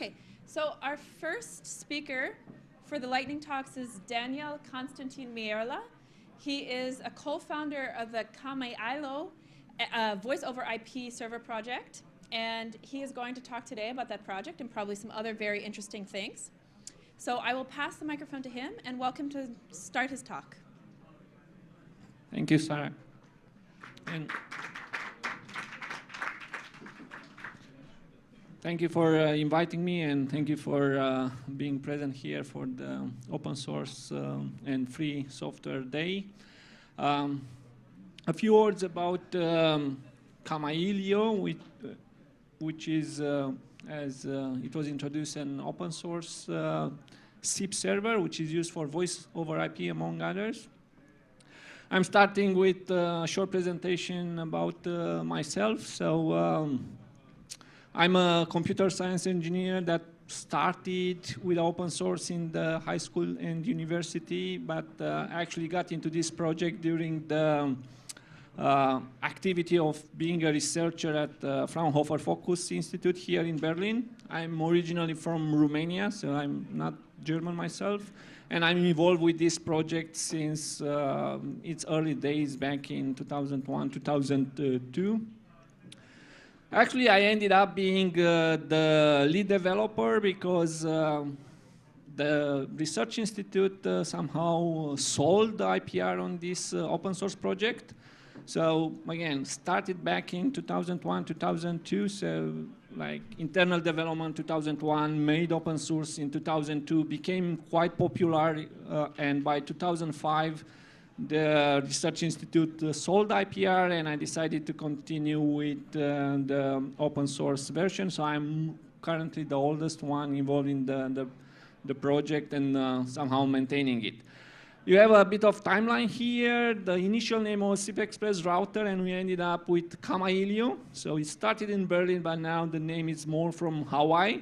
Okay, so our first speaker for the lightning talks is Constantin Mierla. He is a co-founder of the Kamailio voice over IP server project, and he is going to talk today about that project and probably some other very interesting things. So I will pass the microphone to him and welcome to start his talk. Thank you, Sarah. And thank you for inviting me, and thank you for being present here for the Open Source and Free Software Day. A few words about Kamailio, which is, as it was introduced, an open source SIP server, which is used for voice over IP, among others. I'm starting with a short presentation about myself. So I'm a computer science engineer that started with open source in the high school and university, but actually got into this project during the activity of being a researcher at Fraunhofer Focus Institute here in Berlin. I'm originally from Romania, so I'm not German myself. And I'm involved with this project since its early days back in 2001, 2002. Actually, I ended up being the lead developer because the research institute somehow sold the IPR on this open source project. So again, started back in 2001, 2002. So like internal development 2001, made open source in 2002, became quite popular. And by 2005, the research institute sold IPR, and I decided to continue with the open source version. So I'm currently the oldest one involved in the project and somehow maintaining it. You have a bit of timeline here. The initial name was SIP Express Router, and we ended up with Kamailio. So it started in Berlin, but now the name is more from Hawaii,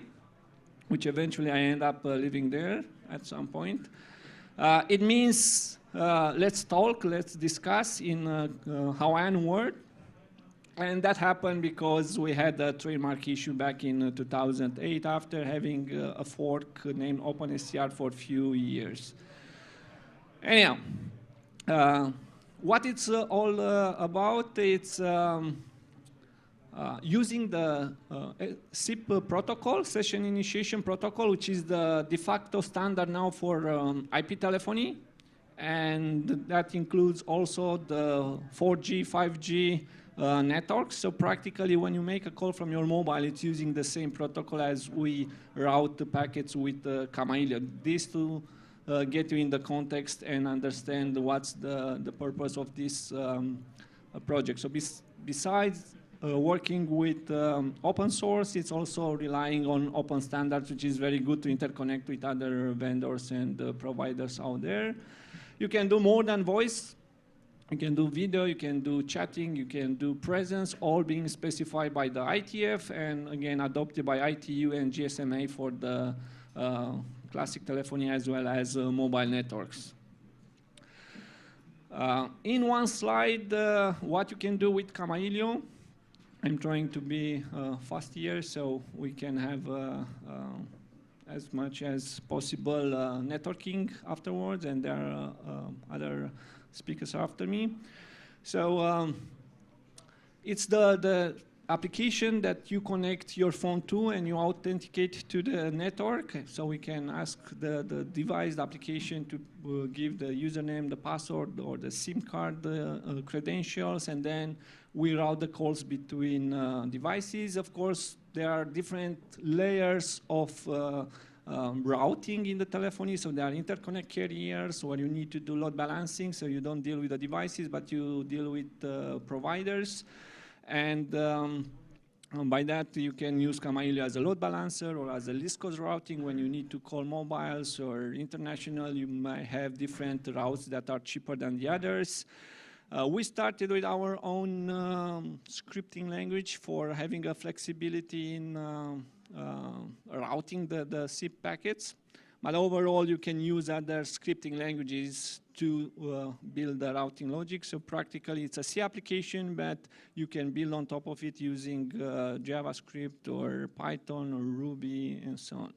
which eventually I end up living there at some point. It means let's talk, let's discuss in Hawaiian word. And that happened because we had a trademark issue back in 2008 after having a fork named OpenSCR for a few years. Anyhow, what it's all about, it's using the SIP protocol, Session Initiation Protocol, which is the de facto standard now for IP telephony. And that includes also the 4G, 5G networks. So practically, when you make a call from your mobile, it's using the same protocol as we route the packets with Kamailio. These two get you in the context and understand what's the purpose of this project. So besides working with open source, it's also relying on open standards, which is very good to interconnect with other vendors and providers out there. You can do more than voice. You can do video, you can do chatting, you can do presence, all being specified by the ITF and again adopted by ITU and GSMA for the classic telephony as well as mobile networks. In one slide, what you can do with Kamailio. I'm trying to be fast here so we can have as much as possible networking afterwards, and there are other speakers after me. So it's the application that you connect your phone to and you authenticate to the network. So we can ask the device, the application to give the username, the password, or the SIM card credentials, and then we route the calls between devices. Of course, there are different layers of routing in the telephony. So there are interconnect carriers where you need to do load balancing. So you don't deal with the devices, but you deal with providers. And by that, you can use Kamailio as a load balancer or as a least cost routing when you need to call mobiles or international. You might have different routes that are cheaper than the others. We started with our own scripting language for having a flexibility in routing the SIP packets. But overall, you can use other scripting languages to build the routing logic. So practically, it's a C application, but you can build on top of it using JavaScript or Python or Ruby and so on.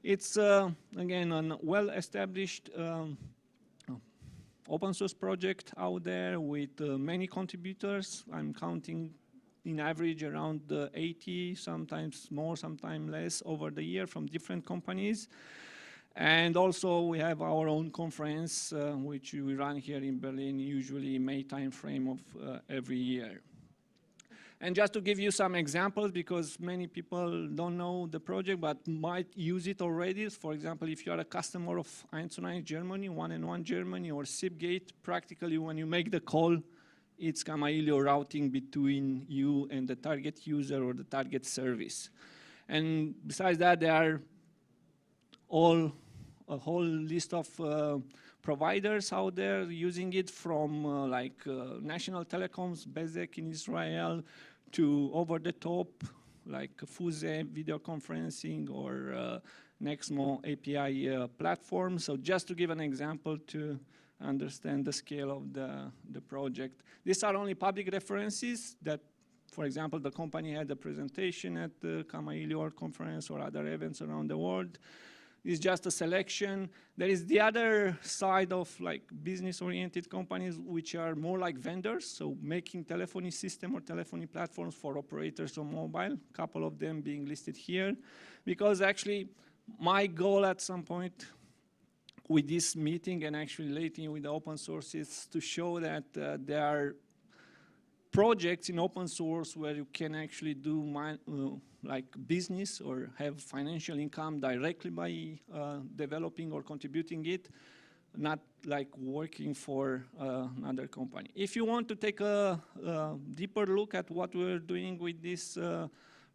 It's, again, a well-established open source project out there with many contributors. I'm counting in average around 80, sometimes more, sometimes less over the year from different companies. And also we have our own conference, which we run here in Berlin, usually May timeframe of every year. And just to give you some examples, because many people don't know the project, but might use it already. For example, if you are a customer of 1&1 Germany, 1&1 Germany, or SIPGate, practically when you make the call, it's Kamailio routing between you and the target user or the target service. And besides that, there are a whole list of providers out there using it, from national telecoms, Bezek in Israel, to over-the-top, like Fuse video conferencing or Nexmo API platform. So just to give an example to understand the scale of the project. These are only public references that, for example, the company had a presentation at the Kamailio conference or other events around the world. It's just a selection. There is the other side of like business-oriented companies, which are more like vendors, so making telephony system or telephony platforms for operators on mobile, a couple of them being listed here. Because actually, my goal at some point with this meeting and actually later with the open source is to show that there are projects in open source where you can actually do like business or have financial income directly by developing or contributing it, not like working for another company. If you want to take a deeper look at what we're doing with this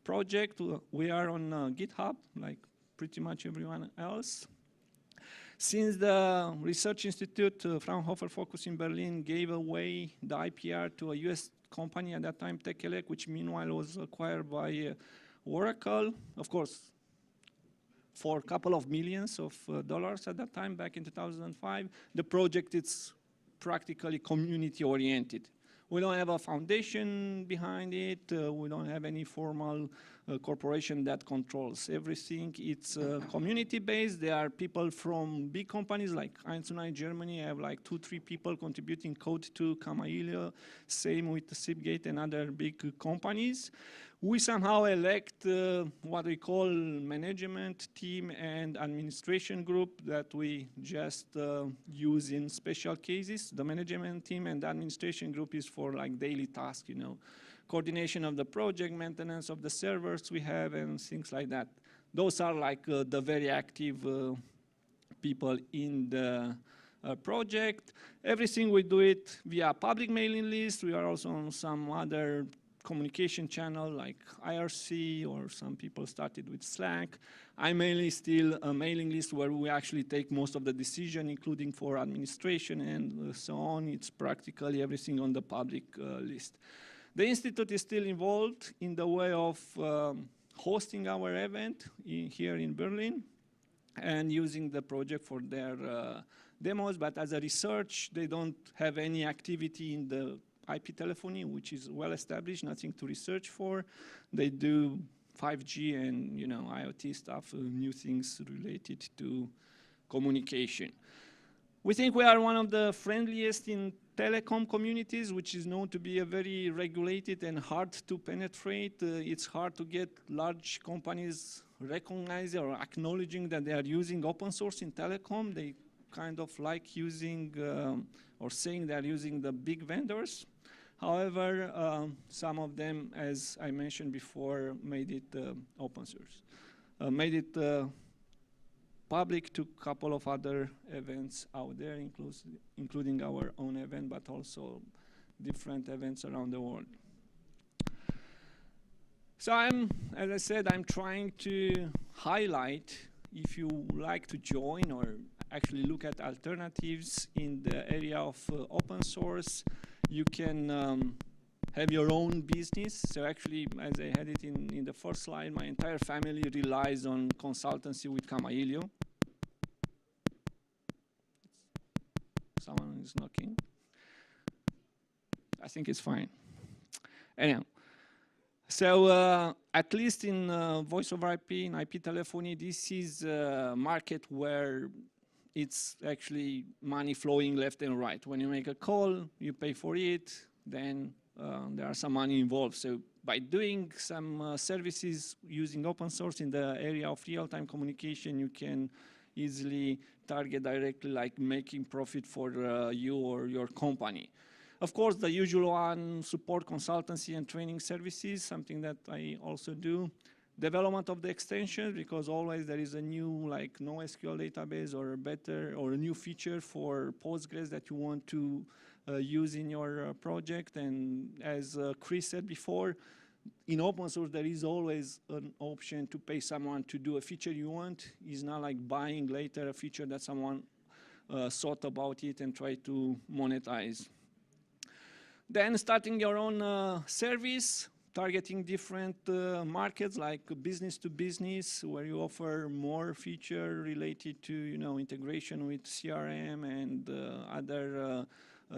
project, we are on GitHub, like pretty much everyone else. Since the research institute, Fraunhofer Focus in Berlin, gave away the IPR to a US company at that time, Tekelec, which meanwhile was acquired by Oracle, of course, for a couple of millions of dollars at that time, back in 2005. The project is practically community-oriented. We don't have a foundation behind it. We don't have any formal corporation that controls everything. It's community-based. There are people from big companies like 1&1 Germany. I have like 2-3 people contributing code to Kamailio. Same with the SIPGate and other big companies. We somehow elect what we call management team and administration group that we just use in special cases. The management team and the administration group is for like daily tasks, you know, coordination of the project, maintenance of the servers we have, and things like that. Those are like the very active people in the project. Everything we do it via public mailing list. We are also on some other communication channel like IRC, or some people started with Slack. I'm mainly still a mailing list where we actually take most of the decision, including for administration and so on. It's practically everything on the public list. The Institute is still involved in the way of hosting our event here in Berlin and using the project for their demos, but as a research, they don't have any activity in the IP telephony, which is well established, nothing to research for. They do 5G and IoT stuff, new things related to communication. We think we are one of the friendliest in telecom communities, which is known to be a very regulated and hard to penetrate. It's hard to get large companies recognizing or acknowledging that they are using open source in telecom. They kind of like using or saying they're using the big vendors. However, some of them, as I mentioned before, made it open source, made it public to a couple of other events out there, including our own event, but also different events around the world. So as I said, I'm trying to highlight, if you like to join or actually look at alternatives in the area of open source, you can have your own business. So actually, as I had it in the first slide, my entire family relies on consultancy with Kamailio. someone is knocking. I think it's fine. Anyhow, so at least in voice over IP, in IP telephony, this is a market where it's actually money flowing left and right. When you make a call, you pay for it, then there are some money involved. So by doing some services using open source in the area of real-time communication, you can easily target directly, like making profit for you or your company. Of course, the usual one, support, consultancy, and training services, something that I also do. Development of the extensions, because always there is a new, like, NoSQL database or a better or a new feature for Postgres that you want to use in your project. And as Chris said before, in open source, there is always an option to pay someone to do a feature you want. It's not like buying later a feature that someone thought about it and try to monetize. Then starting your own service, targeting different markets like business to business, where you offer more feature related to integration with CRM and other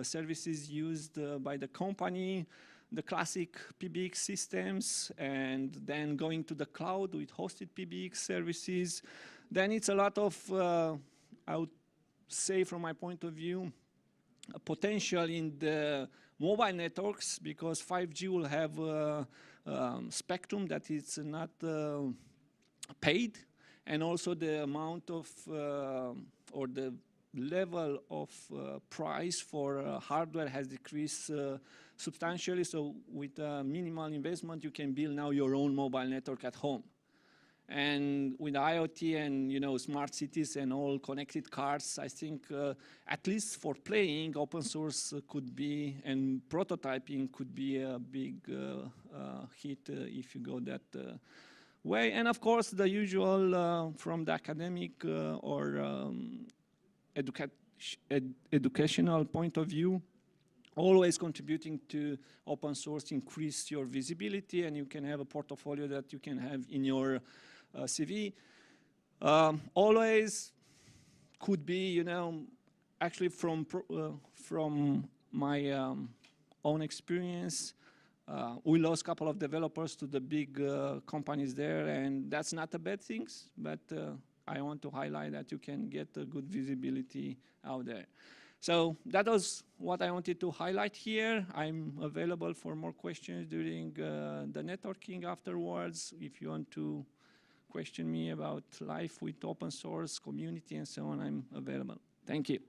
services used by the company, the classic PBX systems, and then going to the cloud with hosted PBX services. Then it's a lot of, I would say from my point of view, potential in the mobile networks, because 5G will have spectrum that is not paid, and also the amount of or the level of price for hardware has decreased substantially. So with minimal investment, you can build now your own mobile network at home. And with IoT and smart cities and all connected cars, I think at least for playing, open source could be, and prototyping could be a big hit if you go that way. And of course, the usual from the academic or educational point of view, always contributing to open source, increase your visibility, and you can have a portfolio that you can have in your CV. Always could be, actually from my own experience, we lost a couple of developers to the big companies there, and that's not a bad thing, but I want to highlight that you can get a good visibility out there. So that was what I wanted to highlight here. I'm available for more questions during the networking afterwards. If you want to question me about life with open source, community, and so on, I'm available. Thank you.